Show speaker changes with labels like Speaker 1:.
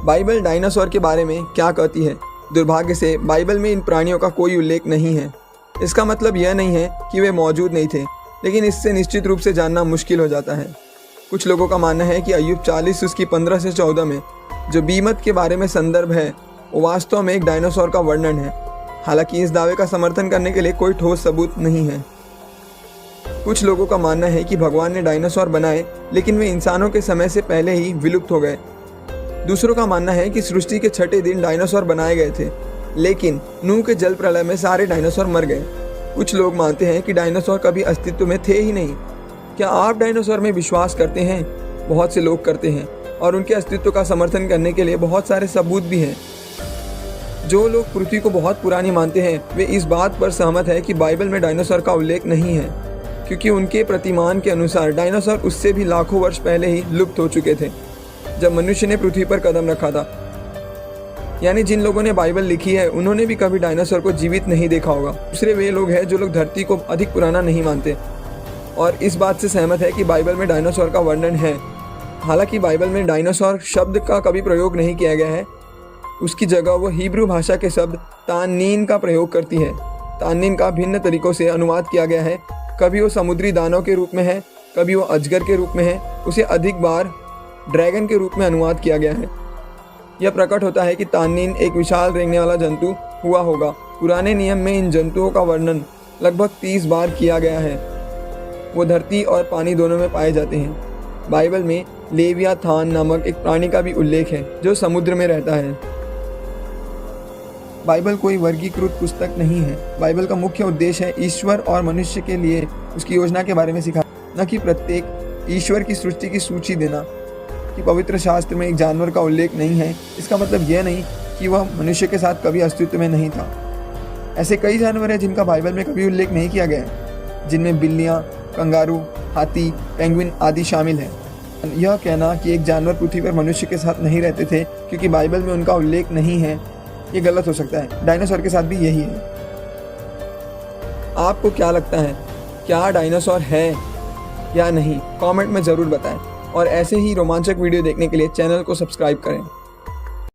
Speaker 1: Bible dinosaur के बारे में क्या कहती है? दुर्भाग्य से बाइबल में इन प्राणियों का कोई उल्लेख नहीं है। इसका मतलब यह नहीं है कि वे मौजूद नहीं थे, लेकिन इससे निश्चित रूप से जानना मुश्किल हो जाता है। कुछ लोगों का मानना है कि अय्यूब 40 उसकी 15 से 14 में जो बीमत के बारे में संदर्भ है वो वास्तव में एक डायनासोर का वर्णन है। हालांकि इस दावे का समर्थन करने के लिए कोई ठोस सबूत नहीं है। कुछ लोगों का मानना है कि भगवान ने डायनासोर बनाए, लेकिन वे इंसानों के समय से पहले ही विलुप्त हो गए। दूसरों का मानना है कि सृष्टि के छठे दिन डायनासोर बनाए गए थे, लेकिन नूह के जल प्रलय में सारे डायनासोर मर गए। कुछ लोग मानते हैं कि डायनासोर कभी अस्तित्व में थे ही नहीं। क्या आप डायनासोर में विश्वास करते हैं? बहुत से लोग करते हैं और उनके अस्तित्व का समर्थन करने के लिए बहुत सारे सबूत भी हैं। जो लोग पृथ्वी को बहुत पुरानी मानते हैं वे इस बात पर सहमत है कि बाइबल में डायनासोर का उल्लेख नहीं है, क्योंकि उनके प्रतिमान के अनुसार डायनासोर उससे भी लाखों वर्ष पहले ही लुप्त हो चुके थे, जब मनुष्य ने पृथ्वी पर कदम रखा था। यानी जिन लोगों ने बाइबल लिखी है उन्होंने भी कभी डायनासोर को जीवित नहीं देखा होगा। दूसरे वे लोग हैं जो लोग धरती को अधिक पुराना नहीं मानते और इस बात से सहमत है कि बाइबल में डायनासोर का वर्णन है। हालांकि बाइबल में डायनासोर शब्द का कभी प्रयोग नहीं किया गया है। उसकी जगह वो हिब्रू भाषा के शब्द तान्नीन का प्रयोग करती है। तान्नीन का भिन्न तरीकों से अनुवाद किया गया है। कभी वो समुद्री दानव के रूप में है, कभी वो अजगर के रूप में है। उसे अधिक बार ड्रैगन के रूप में अनुवाद किया गया है। यह प्रकट होता है कि तान्नीन एक विशाल रेंगने वाला जंतु हुआ होगा। पुराने नियम में इन जंतुओं का वर्णन लगभग 30 बार किया गया है। वो धरती और पानी दोनों में पाए जाते हैं। बाइबल में लेवियाथान नामक एक प्राणी का भी उल्लेख है जो समुद्र में रहता है। बाइबल कोई वर्गीकृत पुस्तक नहीं है। बाइबल का मुख्य उद्देश्य है ईश्वर और मनुष्य के लिए उसकी योजना के बारे में सिखाना, न कि प्रत्येक ईश्वर की सृष्टि की सूची देना। कि पवित्र शास्त्र में एक जानवर का उल्लेख नहीं है, इसका मतलब यह नहीं कि वह मनुष्य के साथ कभी अस्तित्व में नहीं था। ऐसे कई जानवर हैं जिनका बाइबल में कभी उल्लेख नहीं किया गया है, जिनमें बिल्लियाँ, कंगारू, हाथी, पेंगुइन आदि शामिल हैं। यह कहना कि एक जानवर पृथ्वी पर मनुष्य के साथ नहीं रहते थे क्योंकि बाइबल में उनका उल्लेख नहीं है, ये गलत हो सकता है। डायनासोर के साथ भी यही है। आपको क्या लगता है, क्या डायनासोर है या नहीं? कमेंट में ज़रूर बताएं और ऐसे ही रोमांचक वीडियो देखने के लिए चैनल को सब्सक्राइब करें।